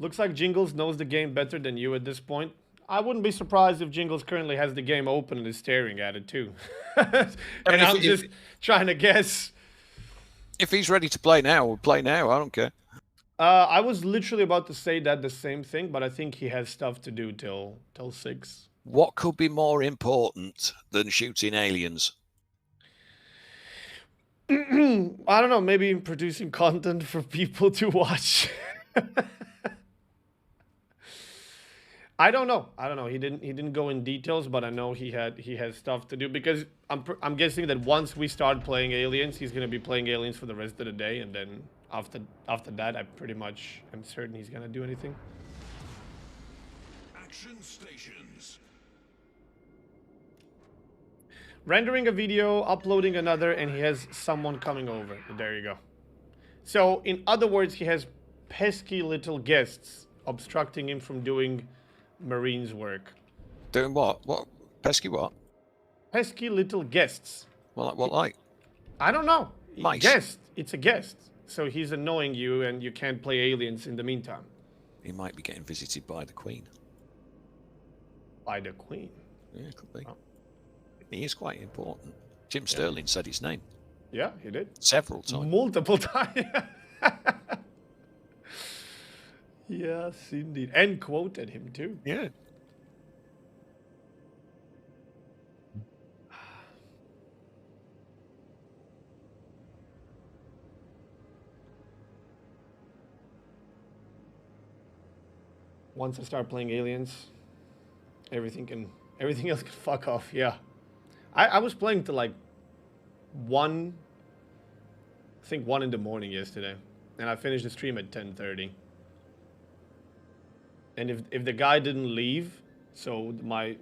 Looks like Jingles knows the game better than you at this point. I wouldn't be surprised if Jingles currently has the game open and is staring at it too. And I'm just trying to guess. If he's ready to play now, we'll play now. I don't care. I was literally about to say that the same thing, but I think he has stuff to do till 6. What could be more important than shooting aliens? I don't know, maybe producing content for people to watch. I don't know. He didn't go in details, but I know he has stuff to do, because I'm guessing that once we start playing aliens, he's gonna be playing aliens for the rest of the day, and then after that, I pretty much am certain he's gonna do anything. Action stations. Rendering a video, uploading another, and he has someone coming over. There you go. So, in other words, he has pesky little guests obstructing him from doing Marines work. Doing what? What? Pesky what? Pesky little guests. What like? I don't know. Mice. Guest. It's a guest. So he's annoying you, and you can't play aliens in the meantime. He might be getting visited by the Queen. By the Queen? Yeah, could be. Oh. He is quite important. Jim Sterling said his name. Yeah, he did. Several times. Multiple times. Yes, indeed. And quoted him too. Yeah. Once I start playing aliens, everything else can fuck off. Yeah. I was playing till like 1 in the morning yesterday, and I finished the stream at 10:30. And if the guy didn't leave, so my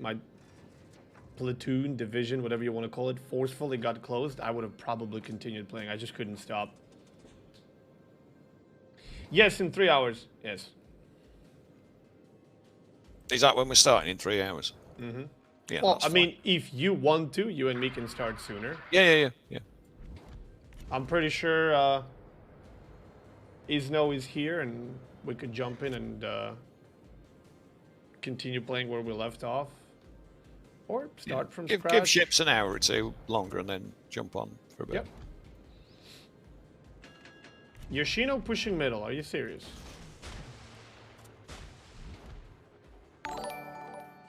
platoon, division, whatever you want to call it, forcefully got closed, I would have probably continued playing. I just couldn't stop. Yes, in 3 hours. Yes. Is that when we're starting in 3 hours? Mm-hmm. Yeah. Well, I mean, if you want to, you and me can start sooner. Yeah. I'm pretty sure Isno is here, and we could jump in and continue playing where we left off, or start from scratch. Give ships an hour or two longer, and then jump on for a bit. Yep. Yoshino pushing middle. Are you serious?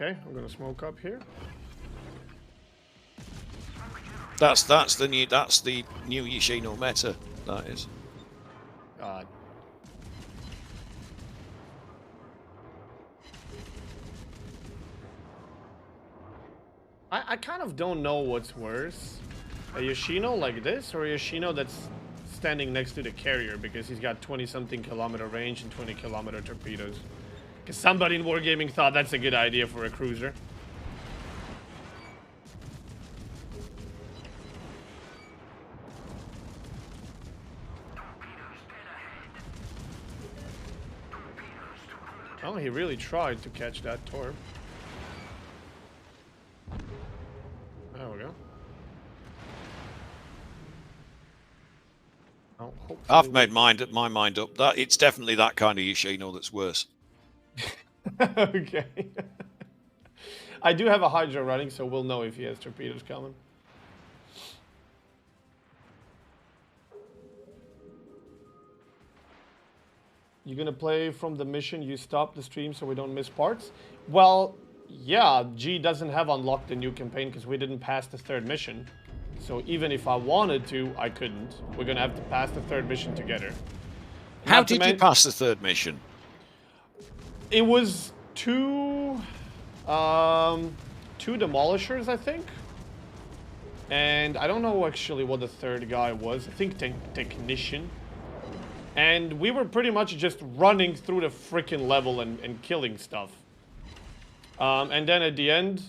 Okay, I'm gonna smoke up here. That's the new Yoshino meta. That is. God. I kind of don't know what's worse, a Yoshino like this, or a Yoshino that's standing next to the carrier, because he's got 20-something kilometer range and 20-kilometer torpedoes. Because somebody in Wargaming thought that's a good idea for a cruiser. Oh, he really tried to catch that torp. There we go. Oh, I've made my mind up. That it's definitely that kind of Yoshino that's worse. Okay. I do have a Hydra running, so we'll know if he has torpedoes coming. You gonna play from the mission you stopped the stream so we don't miss parts? Well, yeah, G doesn't have unlocked the new campaign because we didn't pass the 3rd mission. So even if I wanted to, I couldn't. We're gonna have to pass the 3rd mission together. How did you pass the 3rd mission? It was two demolishers, I think. And I don't know actually what the 3rd guy was. I think technician. And we were pretty much just running through the freaking level and killing stuff. And then at the end,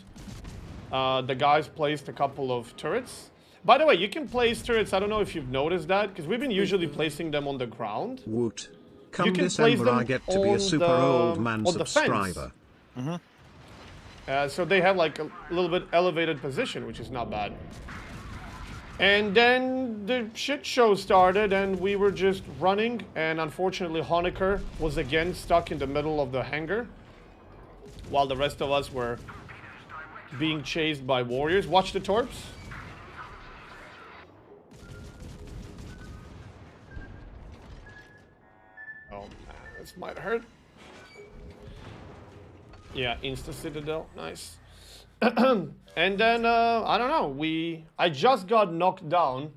the guys placed a couple of turrets. By the way, you can place turrets, I don't know if you've noticed that, because we've been usually placing them on the ground. Woot. Come December I get to be a super old man subscriber. So they have like a little bit elevated position, which is not bad. And then the shit show started and we were just running, and unfortunately Honecker was again stuck in the middle of the hangar while the rest of us were being chased by warriors. Watch the torps. Oh man, this might hurt. Yeah, insta citadel, nice. And then I don't know, I just got knocked down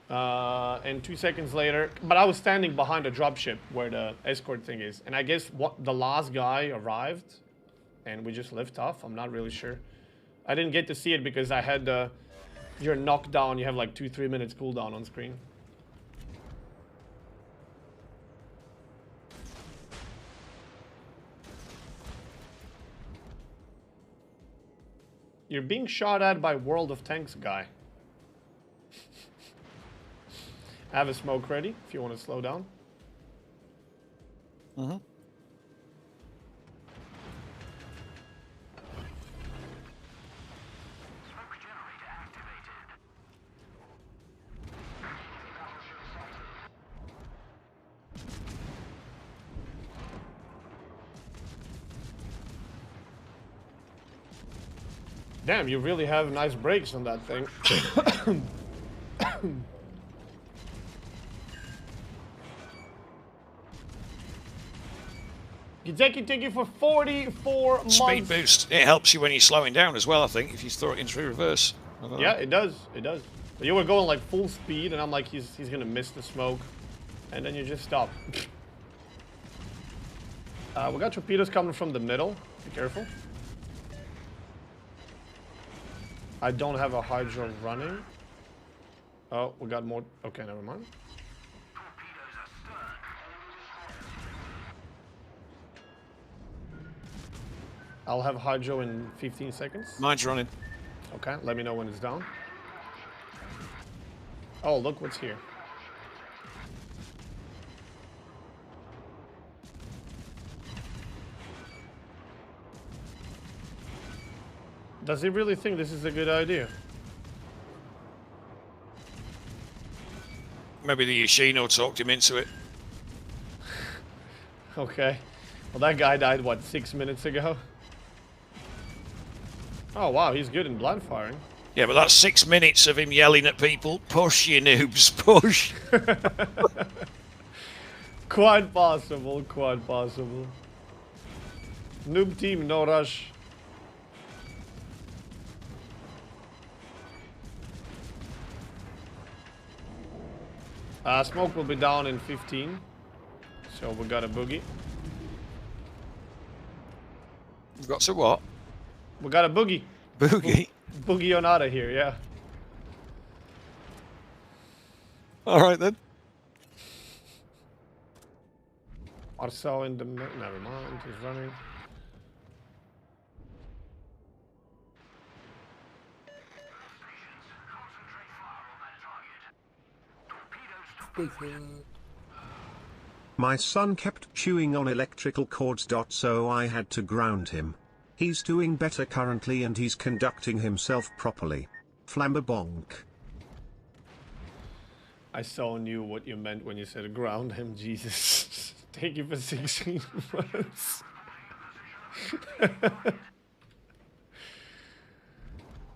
and 2 seconds later, but I was standing behind a dropship where the escort thing is, and I guess the last guy arrived and we just lift off. I'm not really sure. I didn't get to see it because I had you're knocked down, you have like 2-3 minutes cooldown on screen. You're being shot at by World of Tanks guy. I have a smoke ready if you want to slow down. Mm-hmm. Damn, you really have nice brakes on that thing. It take you for 44 months. Speed boost. It helps you when you're slowing down as well, I think, if you throw it into reverse. Yeah, it does. It does. But you were going like full speed, and I'm like, he's gonna miss the smoke. And then you just stop. We got torpedoes coming from the middle. Be careful. I don't have a hydro running. Oh, we got more. Okay, never mind. I'll have hydro in 15 seconds. Mine's running. Okay, let me know when it's down. Oh, look what's here. Does he really think this is a good idea? Maybe the Yoshino talked him into it. Okay. Well, that guy died, what, 6 minutes ago? Oh, wow, he's good in blind firing. Yeah, but that's 6 minutes of him yelling at people, push, you noobs, push. Quite possible, quite possible. Noob team, no rush. Smoke will be down in 15. So we got a boogie. We've got to what? We got a boogie. Boogie? Boogie on out of here, yeah. Alright then. Marcel in the... Never mind, he's running. My son kept chewing on electrical cords. So I had to ground him. He's doing better currently and he's conducting himself properly. Flambabonk. I so knew what you meant when you said ground him, Jesus. Thank you for 16 months.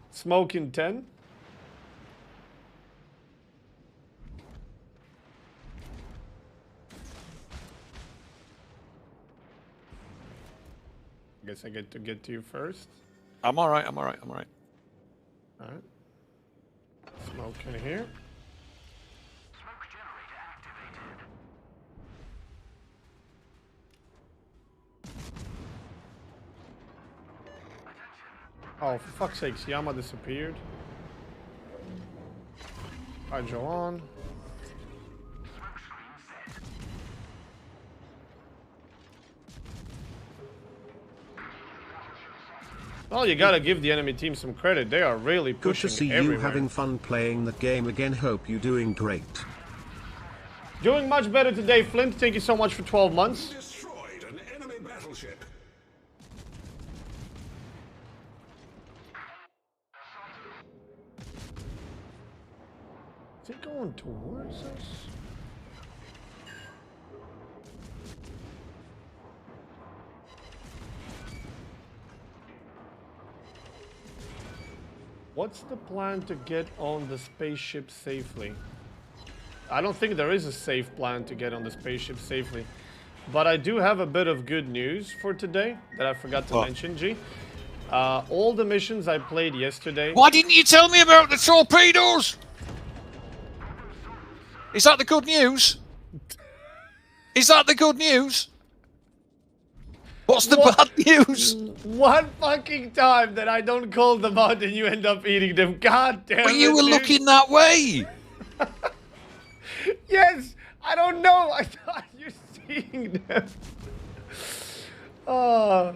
Smoke in 10. I guess I get to get to you first. I'm alright, I'm alright, I'm alright. Alright. Smoke in here. Smoke generator activated. Oh, for fuck's sakes, Yama disappeared. Hydro on. Well, you gotta give the enemy team some credit. They are really pushing Good to see everywhere. you having fun playing the game again. Hope you're doing great. Doing much better today, Flint. Thank you so much for 12 months. Destroyed an enemy battleship. Is it going towards us? What's the plan to get on the spaceship safely? I don't think there is a safe plan to get on the spaceship safely. But I do have a bit of good news for today that I forgot to mention, G. All the missions I played yesterday... Why didn't you tell me about the torpedoes? Is that the good news? Is that the good news? What's the bad news? One fucking time that I don't call them out and you end up eating them. God damn it, But you were dude. looking that way. Yes, I don't know. I thought you're seeing them. Oh.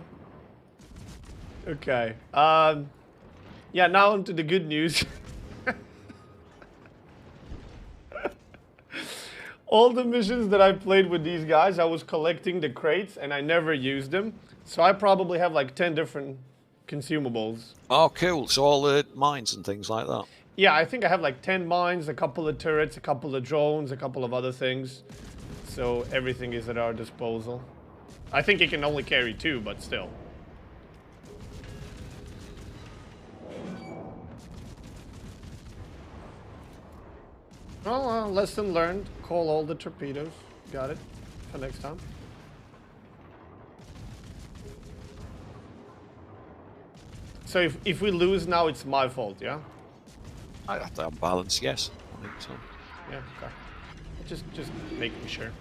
Okay. Yeah, now on to the good news. All the missions that I played with these guys, I was collecting the crates and I never used them. So I probably have like 10 different consumables. Oh, cool. So all the mines and things like that. Yeah, I think I have like 10 mines, a couple of turrets, a couple of drones, a couple of other things. So everything is at our disposal. I think it can only carry 2, but still. Well, lesson learned. Call all the torpedoes. Got it. For next time. So if we lose now, it's my fault, yeah? I have to have balance, yes. I think so. Yeah, okay. Just making sure.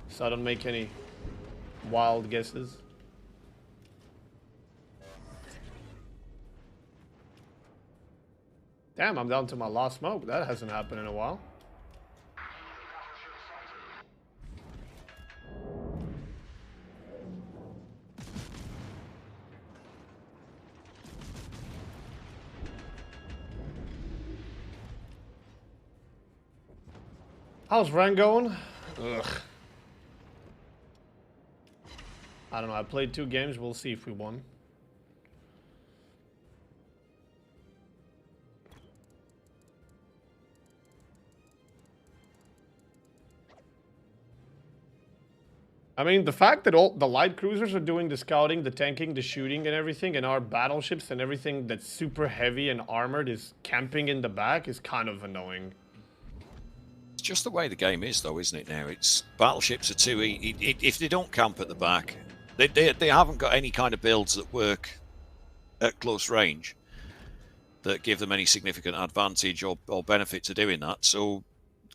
So I don't make any wild guesses. Damn, I'm down to my last smoke. That hasn't happened in a while. How's Ren going? Ugh. I don't know. I played 2 games. We'll see if we won. I mean, the fact that all the light cruisers are doing the scouting, the tanking, the shooting and everything, and our battleships and everything that's super heavy and armored is camping in the back is kind of annoying. It's just the way the game is, though, isn't it now? It's battleships are too easy. If they don't camp at the back, they haven't got any kind of builds that work at close range that give them any significant advantage or benefit to doing that. So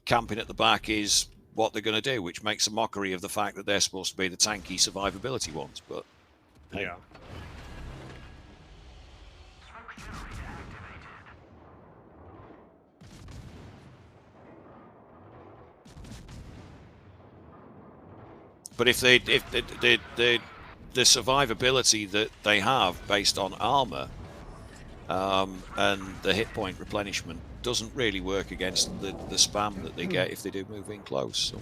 camping at the back is what they're going to do, which makes a mockery of the fact that they're supposed to be the tanky survivability ones. But hey. Yeah. But if the survivability that they have based on armor and the hit point replenishment doesn't really work against the spam that they get if they do move in close. So.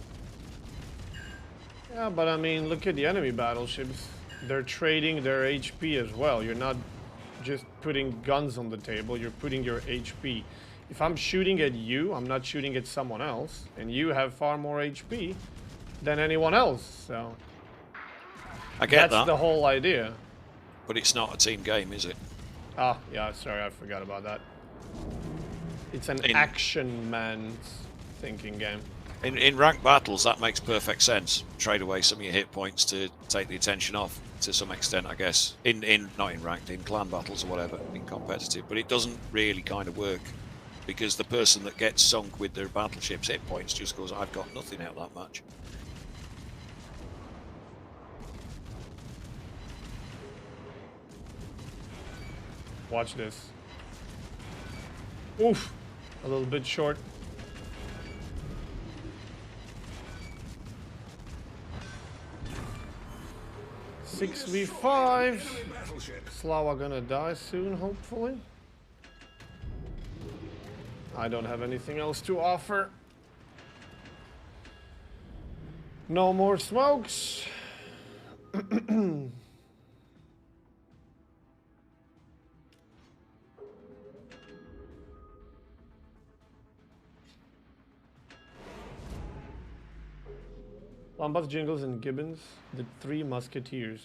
Yeah, but I mean, look at the enemy battleships. They're trading their HP as well. You're not just putting guns on the table, you're putting your HP. If I'm shooting at you, I'm not shooting at someone else, and you have far more HP than anyone else, so... I get that. That's the whole idea. But it's not a team game, is it? Ah, yeah, sorry, I forgot about that. It's an action man's thinking game. In ranked battles, that makes perfect sense. Trade away some of your hit points to take the attention off, to some extent, I guess. Not in ranked, in clan battles or whatever, in competitive. But it doesn't really kind of work, because the person that gets sunk with their battleship's hit points just goes, I've got nothing out that match. Watch this. Oof, a little bit short. Six v 5. Slava gonna die soon, hopefully. I don't have anything else to offer. No more smokes. Lambas, Jingles, and Gibbons, the Three Musketeers.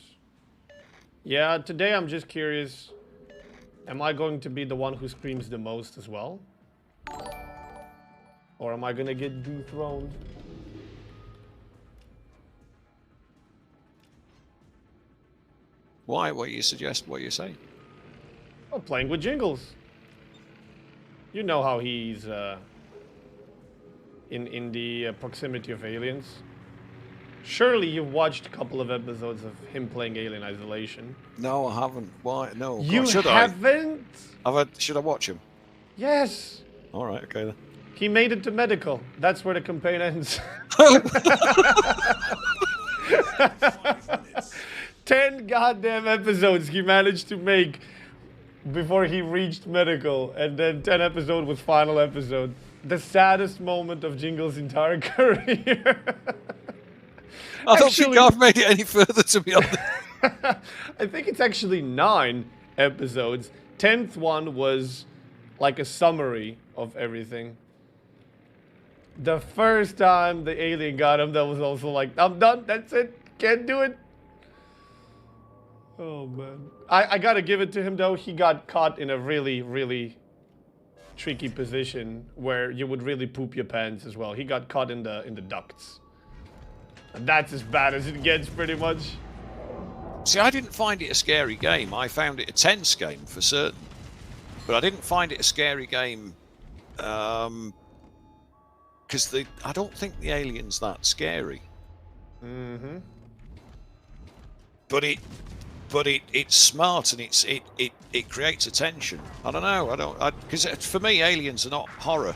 Yeah, today I'm just curious. Am I going to be the one who screams the most as well? Or am I gonna get dethroned? Why? What you suggest? What you say? Oh, playing with Jingles. You know how he's in the proximity of aliens. Surely you've watched a couple of episodes of him playing Alien Isolation. No, I haven't. Why? No. You should haven't? Should I watch him? Yes. All right. Okay then. He made it to medical. That's where the campaign ends. 10 goddamn episodes he managed to make before he reached medical, and then 10 episode was final episode. The saddest moment of Jingle's entire career. I don't think I've made it any further, to be honest. I think it's actually 9 episodes. 10th one was like a summary of everything. The first time the alien got him, that was also like, I'm done, that's it, can't do it. Oh man. I gotta give it to him though, he got caught in a really, really tricky position where you would really poop your pants as well. He got caught in the ducts. And that's as bad as it gets pretty much. See, I didn't find it a scary game. I found it a tense game for certain. But I didn't find it a scary game because I don't think the alien's that scary. Mm-hmm. But it's smart and it creates a tension. I don't know. Because for me, aliens are not horror.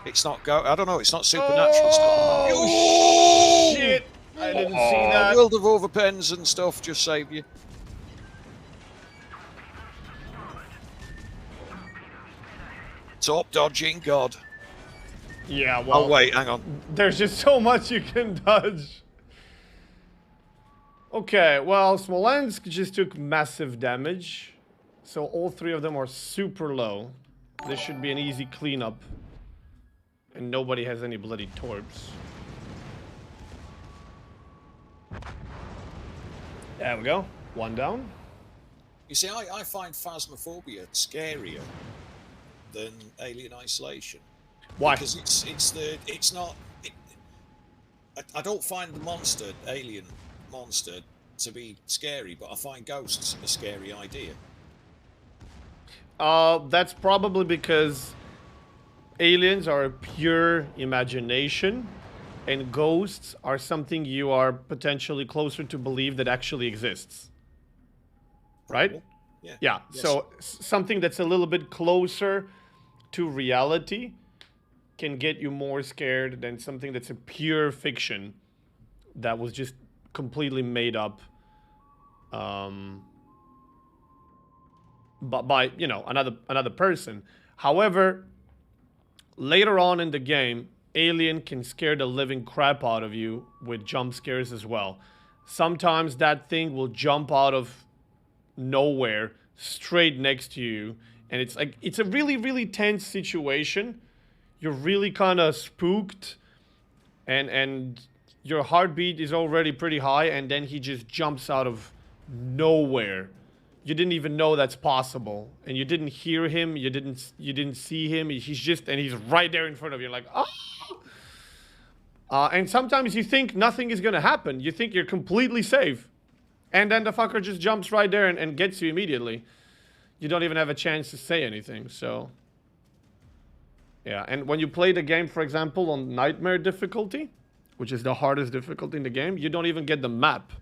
It's not I don't know. It's not supernatural stuff. Oh shit! I didn't see that. World of overpens and stuff just saved you. Top dodging god. Yeah, well... Oh, wait, hang on. There's just so much you can dodge. Okay, well, Smolensk just took massive damage. So all 3 of them are super low. This should be an easy cleanup. And nobody has any bloody torps. There we go. 1 down. You see, I find Phasmophobia scarier than Alien Isolation. Why? Because I don't find the alien monster, to be scary, but I find ghosts a scary idea. That's probably because aliens are a pure imagination, and ghosts are something you are potentially closer to believe that actually exists. Right? Yeah. Yeah. Yes. So something that's a little bit closer to reality can get you more scared than something that's a pure fiction that was just completely made up by you know, another person. However, later on in the game, Alien can scare the living crap out of you with jump scares as well. Sometimes that thing will jump out of nowhere straight next to you, and it's like, it's a really, really tense situation. You're really kind of spooked, and your heartbeat is already pretty high, and then he just jumps out of nowhere. You didn't even know that's possible, and you didn't hear him, you didn't see him. He's right there in front of you, like, oh! And sometimes you think nothing is gonna happen. You think you're completely safe, and then the fucker just jumps right there and gets you immediately. You don't even have a chance to say anything, so... Yeah, and when you play the game, for example, on Nightmare difficulty, which is the hardest difficulty in the game, you don't even get the map.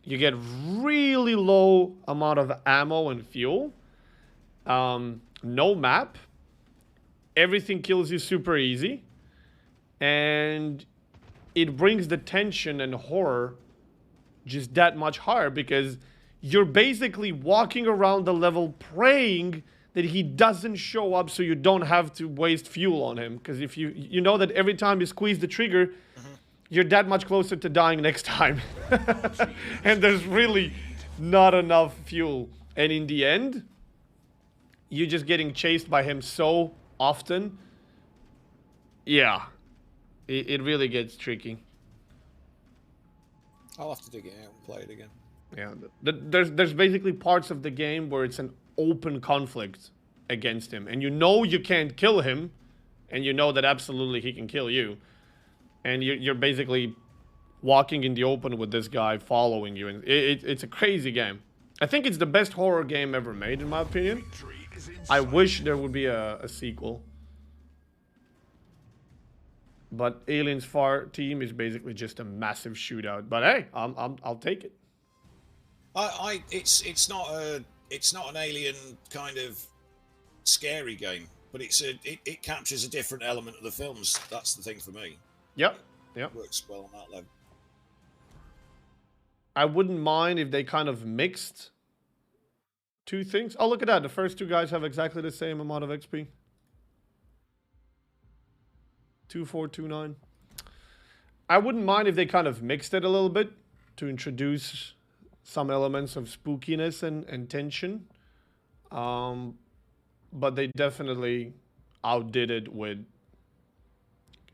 You get really low amount of ammo and fuel. No map. Everything kills you super easy. And it brings the tension and horror just that much higher, because you're basically walking around the level praying that he doesn't show up so you don't have to waste fuel on him. Because if you know that every time you squeeze the trigger, you're that much closer to dying next time. And there's really not enough fuel. And in the end, you're just getting chased by him so often. Yeah, it really gets tricky. I'll have to dig it out and play it again. Yeah, there's basically parts of the game where it's an open conflict against him, and you know you can't kill him, and you know that absolutely he can kill you, and you're basically walking in the open with this guy following you, and it's a crazy game. I think it's the best horror game ever made, in my opinion. I wish there would be a sequel. But Alien's Far Team is basically just a massive shootout. But hey, I'll take it. It's not an Alien kind of scary game, but it captures a different element of the films. That's the thing for me. Yep. It works well on that level. I wouldn't mind if they kind of mixed two things. Oh, look at that. The first two guys have exactly the same amount of XP. 2429. I wouldn't mind if they kind of mixed it a little bit to introduce some elements of spookiness and tension. But they definitely outdid it with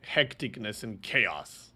hecticness and chaos.